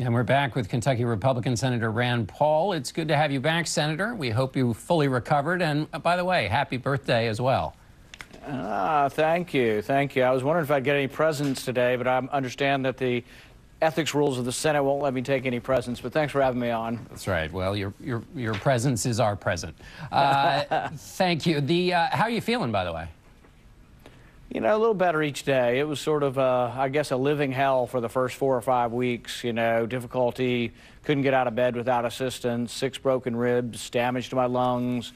And we're back with Kentucky Republican Senator Rand Paul. It's good to have you back, Senator. We hope you fully recovered. And by the way, happy birthday as well. Thank you. Thank you. I was wondering if I'd get any presents today, but I understand that the ethics rules of the Senate won't let me take any presents. But thanks for having me on. That's right. Well, your presence is our present. Thank you. How are you feeling, by the way? You know, a little better each day. It was sort of, I guess, a living hell for the first 4 or 5 weeks. You know, difficulty, couldn't get out of bed without assistance, 6 broken ribs, damage to my lungs,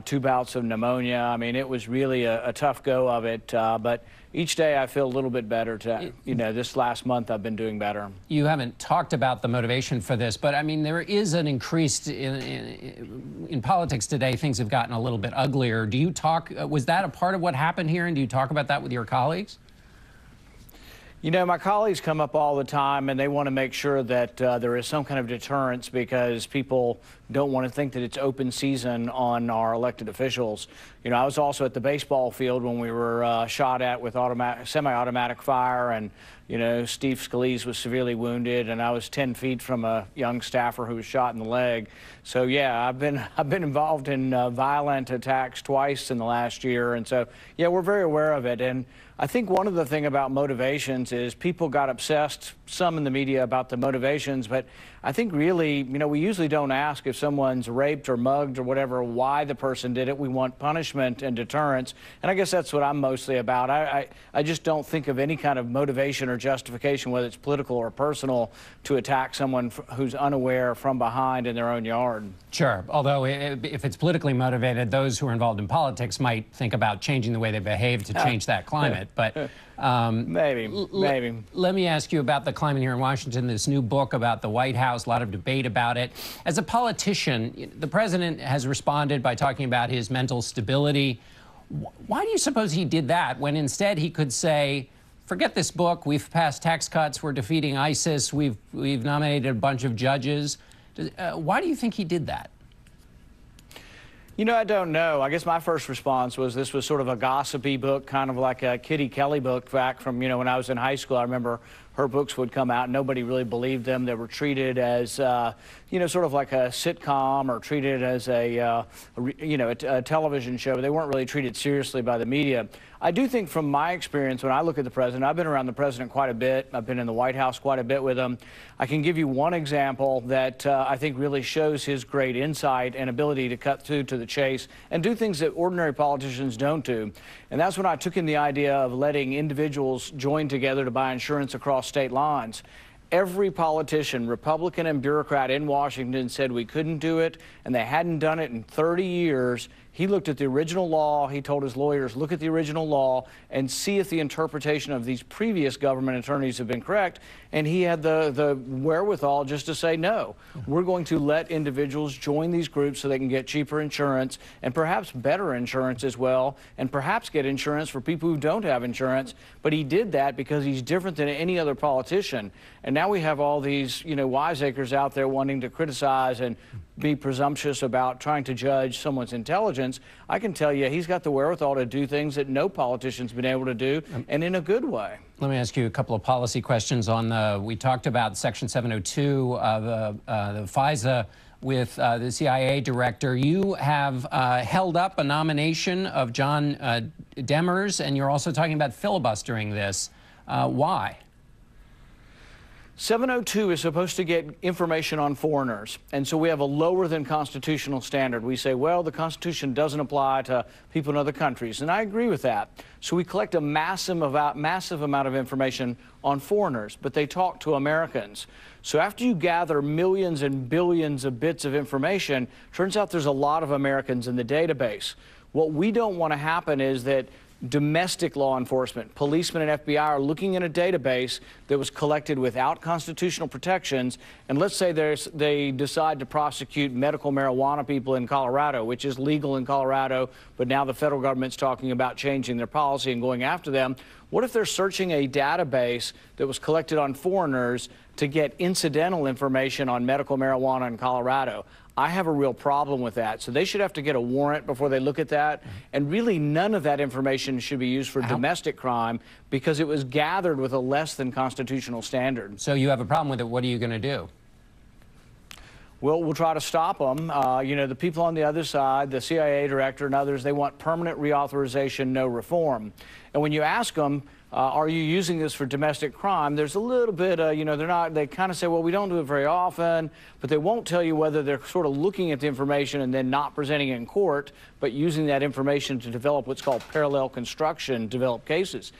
2 bouts of pneumonia. I mean, it was really a tough go of it. But each day I feel a little bit better. You know, this last month I've been doing better. You haven't talked about the motivation for this, but I mean, there is an increased in politics today. Things have gotten a little bit uglier. Do you talk? Was that a part of what happened here? And do you talk about that with your colleagues? You know, my colleagues come up all the time, and they want to make sure that there is some kind of deterrence because people don't want to think that it's open season on our elected officials. You know, I was also at the baseball field when we were shot at with semi-automatic fire, and, you know, Steve Scalise was severely wounded, and I was 10 feet from a young staffer who was shot in the leg. So, yeah, I've been involved in violent attacks twice in the last year, and so, yeah, we're very aware of it. And I think one of the things about motivations is people got obsessed, some in the media, about the motivations, but I think really, you know, we usually don't ask if someone's raped or mugged or whatever, why the person did it. We want punishment and deterrence, and I guess that's what I'm mostly about. I just don't think of any kind of motivation or justification, whether it's political or personal, to attack someone who's unaware from behind in their own yard. Sure, although if it's politically motivated, those who are involved in politics might think about changing the way they behave to change that climate. But maybe. Let me ask you about the climate here in Washington, this new book about the White House, a lot of debate about it. As a politician, the president has responded by talking about his mental stability. Why do you suppose he did that when instead he could say, forget this book, we've passed tax cuts, we're defeating ISIS, we've nominated a bunch of judges? Why do you think he did that? You know, I don't know. I guess my first response was this was sort of a gossipy book, kind of like a Kitty Kelly book back from, you know, when I was in high school. I remember her books would come out and nobody really believed them. They were treated as, you know, sort of like a sitcom or treated as a television show. They weren't really treated seriously by the media. I do think from my experience, when I look at the president, I've been around the president quite a bit. I've been in the White House quite a bit with him. I can give you one example that I think really shows his great insight and ability to cut through to the chase and do things that ordinary politicians don't do. And that's when I took in the idea of letting individuals join together to buy insurance across state lines. Every politician, Republican and bureaucrat in Washington said we couldn't do it, and they hadn't done it in 30 years. He looked at the original law. He told his lawyers, look at the original law and see if the interpretation of these previous government attorneys have been correct. And he had the wherewithal just to say, no, we're going to let individuals join these groups so they can get cheaper insurance and perhaps better insurance as well, and perhaps get insurance for people who don't have insurance. But he did that because he's different than any other politician. And now we have all these, you know, wiseacres out there wanting to criticize and be presumptuous about trying to judge someone's intelligence. I can tell you he's got the wherewithal to do things that no politician's been able to do, and in a good way. Let me ask you a couple of policy questions on we talked about Section 702 of the FISA with the CIA director. You have held up a nomination of John Demers, and you're also talking about filibustering this. Why? 702 is supposed to get information on foreigners, and so we have a lower than constitutional standard. We say, well, the Constitution doesn't apply to people in other countries, and I agree with that. So we collect a massive amount of information on foreigners, but they talk to Americans. So after you gather millions and billions of bits of information, turns out there's a lot of Americans in the database. What we don't want to happen is that domestic law enforcement, policemen and FBI are looking in a database that was collected without constitutional protections, and let's say they decide to prosecute medical marijuana people in Colorado, which is legal in Colorado, but now the federal government's talking about changing their policy and going after them. What if they're searching a database that was collected on foreigners to get incidental information on medical marijuana in Colorado? I have a real problem with that. So they should have to get a warrant before they look at that. And really, none of that information should be used for domestic crime because it was gathered with a less than constitutional standard. So you have a problem with it. What are you going to do? Well, we'll try to stop them. You know, the people on the other side, the CIA director and others, they want permanent reauthorization, no reform. And when you ask them, are you using this for domestic crime? There's a little bit, you know, they kind of say, well, we don't do it very often, but they won't tell you whether they're sort of looking at the information and then not presenting it in court, but using that information to develop what's called parallel construction, develop cases.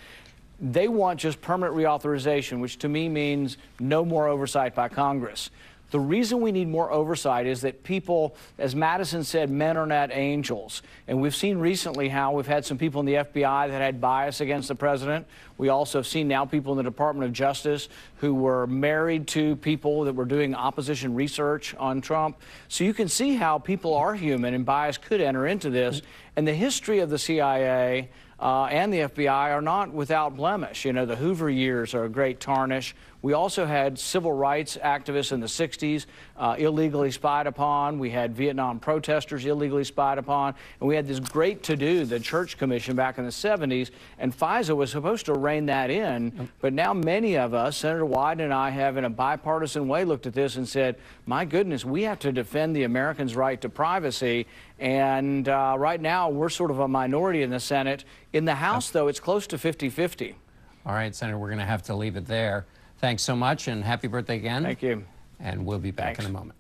They want just permanent reauthorization, which to me means no more oversight by Congress. The reason we need more oversight is that people, as Madison said, men are not angels. And we've seen recently how we've had some people in the FBI that had bias against the president. We also have seen now people in the Department of Justice who were married to people that were doing opposition research on Trump. So you can see how people are human and bias could enter into this. And the history of the CIA and the FBI are not without blemish. You know, the Hoover years are a great tarnish. We also had civil rights activists in the 60s illegally spied upon. We had Vietnam protesters illegally spied upon. And we had this great to-do, the Church Commission back in the 70s. And FISA was supposed to rein that in. But now many of us, Senator Wyden and I, have in a bipartisan way looked at this and said, my goodness, we have to defend the Americans' right to privacy. And right now, we're sort of a minority in the Senate. In the House, though, it's close to 50-50. All right, Senator, we're going to have to leave it there. Thanks so much, and happy birthday again. Thank you. And we'll be back Thanks. in a moment.